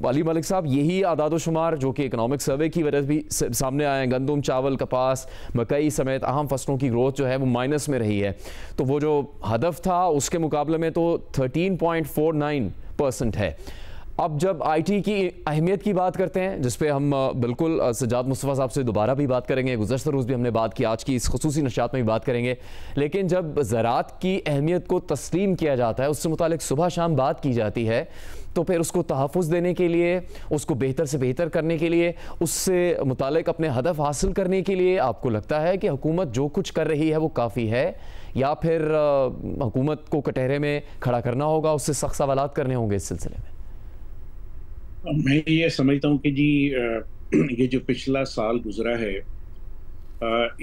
علی ملک صاحب، یہی اعداد و شمار جو کہ اکنامک سروے کی وجہ بھی سامنے آئے ہیں، گندم، چاول، کپاس، مکئی سمیت اہم فصلوں کی گروتھ جو ہے وہ مائنس میں رہی ہے، تو وہ جو ہدف تھا اس کے مقابلے میں تو 13.49% ہے۔ اب جب آئی ٹی کی اہمیت کی بات کرتے ہیں، جس پہ ہم بالکل سجاد مصطفیٰ صاحب سے دوبارہ بھی بات کریں گے، گزشتہ روز بھی ہم نے بات کی، آج کی اس خصوصی نشریات میں بھی بات کریں گے، لیکن جب زراعت کی اہمیت کو تسلیم کیا جاتا ہے، اس سے متعلق صبح شام بات کی جاتی ہے، تو پھر اس کو تحفظ دینے کے لیے، اس کو بہتر سے بہتر کرنے کے لیے، اس سے متعلق اپنے ہدف حاصل کرنے کے لیے آپ کو لگتا ہے کہ حکومت جو کچھ کر رہی ہے وہ کافی ہے، یا پھر حکومت کو کٹہرے میں کھڑا کرنا ہوگا، اس سے سخت سوالات کرنے ہوں گے اس سلسلے میں؟ میں یہ سمجھتا ہوں کہ جی یہ جو پچھلا سال گزرا ہے،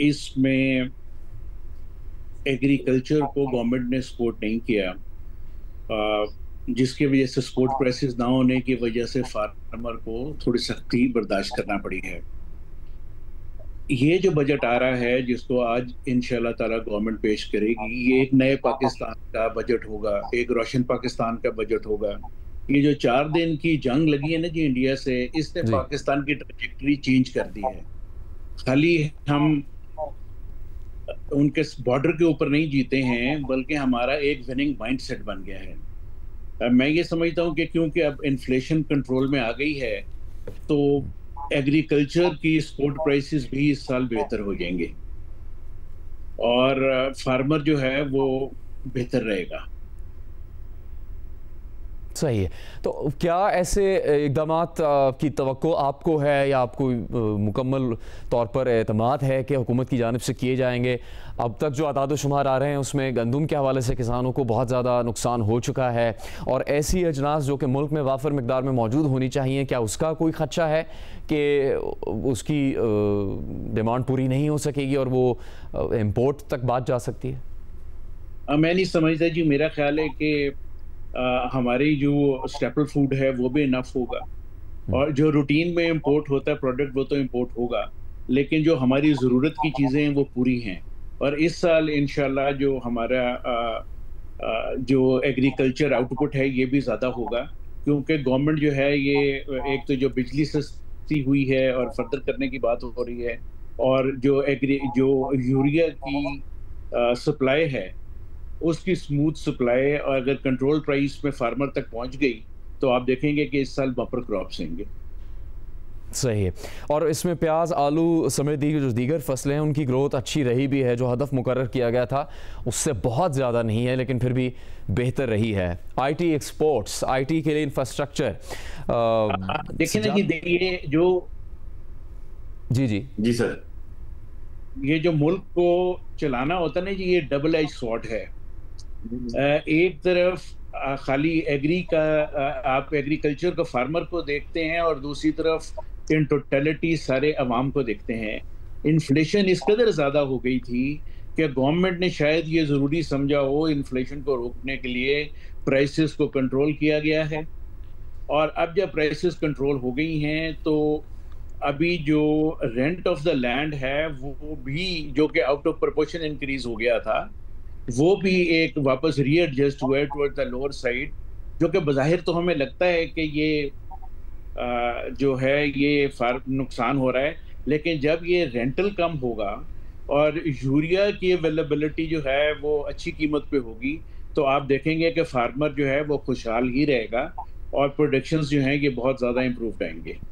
اس میں ایگریکلچر کو گورنمنٹ نے سپورٹ نہیں کیا، جس کی وجہ سے سپورٹ پرائسز نہ ہونے کی وجہ سے فارمر کو تھوڑی سختی برداشت کرنا پڑی ہے۔ یہ جو بجٹ آ رہا ہے، جس کو آج انشاءاللہ تعالی گورنمنٹ پیش کرے گی، یہ ایک نئے پاکستان کا بجٹ ہوگا، ایک روشن پاکستان کا بجٹ ہوگا۔ یہ جو 4 دن کی جنگ لگی ہے نا جی انڈیا سے، اس نے پاکستان کی ٹریجیکٹری چینج کر دی ہے۔ خالی ہم ان کے بارڈر کے اوپر نہیں جیتے ہیں، بلکہ ہمارا ایک وننگ مائنڈ سیٹ بن گیا ہے۔ میں یہ سمجھتا ہوں کہ کیونکہ اب انفلیشن کنٹرول میں آ گئی ہے، تو ایگریکلچر کی سپورٹ پرائسز بھی اس سال بہتر ہو جائیں گے، اور فارمر جو ہے وہ بہتر رہے گا۔ صحیح ہے، تو کیا ایسے اقدامات کی توقع آپ کو ہے، یا آپ کو مکمل طور پر اعتماد ہے کہ حکومت کی جانب سے کیے جائیں گے؟ اب تک جو اعداد و شمار آ رہے ہیں اس میں گندم کے حوالے سے کسانوں کو بہت زیادہ نقصان ہو چکا ہے، اور ایسی اجناس جو کہ ملک میں وافر مقدار میں موجود ہونی چاہیے، کیا اس کا کوئی خدشہ ہے کہ اس کی ڈیمانڈ پوری نہیں ہو سکے گی اور وہ امپورٹ تک بات جا سکتی ہے؟ میں نہیں سمجھتا جی، میرا خیال ہے کہ ہماری جو اسٹیپل فوڈ ہے وہ بھی انف ہوگا، اور جو روٹین میں امپورٹ ہوتا ہے پروڈکٹ وہ تو امپورٹ ہوگا، لیکن جو ہماری ضرورت کی چیزیں ہیں وہ پوری ہیں۔ اور اس سال انشاءاللہ جو ہمارا جو ایگریکلچر آؤٹ پٹ ہے یہ بھی زیادہ ہوگا، کیونکہ گورنمنٹ جو ہے یہ ایک تو جو بجلی سستی ہوئی ہے اور فردر کرنے کی بات ہو رہی ہے، اور جو یوریا کی سپلائی ہے اس کی سموتھ سپلائی، اور اگر کنٹرول پرائس میں فارمر تک پہنچ گئی تو آپ دیکھیں گے کہ اس سال بمپر کراپس ہیں گے۔ صحیح ہے، اور اس میں پیاز، آلو سمیت جو دیگر فصلیں ہیں ان کی گروتھ اچھی رہی بھی ہے، جو ہدف مقرر کیا گیا تھا اس سے بہت زیادہ نہیں ہے، لیکن پھر بھی بہتر رہی ہے۔ I T exports, I T کے لیے انفراسٹرکچر دیکھیں نا جی، جی سر، یہ جو ملک کو چلانا ہوتا ہے نا جی، یہ ڈبل ایج سوارڈ ہے۔ ایک طرف خالی آپ ایگریکلچر کو، فارمر کو دیکھتے ہیں، اور دوسری طرف ان ٹوٹیلٹی سارے عوام کو دیکھتے ہیں۔ انفلیشن اس قدر زیادہ ہو گئی تھی کہ گورنمنٹ نے شاید یہ ضروری سمجھا ہو انفلیشن کو روکنے کے لیے پرائسز کو کنٹرول کیا گیا ہے، اور اب جب پرائسز کنٹرول ہو گئی ہیں تو ابھی جو رینٹ آف دا لینڈ ہے وہ بھی، جو کہ آؤٹ آف پرپورشن انکریز ہو گیا تھا، وہ بھی ایک واپس ری ایڈجسٹ ہوا ہے ٹورڈ دا لوور سائڈ، جو کہ بظاہر تو ہمیں لگتا ہے کہ یہ جو ہے یہ نقصان ہو رہا ہے، لیکن جب یہ رینٹل کم ہوگا اور یوریا کی اویلیبلٹی جو ہے وہ اچھی قیمت پہ ہوگی، تو آپ دیکھیں گے کہ فارمر جو ہے وہ خوشحال ہی رہے گا، اور پروڈکشنز جو ہیں یہ بہت زیادہ امپرووڈ آئیں گے۔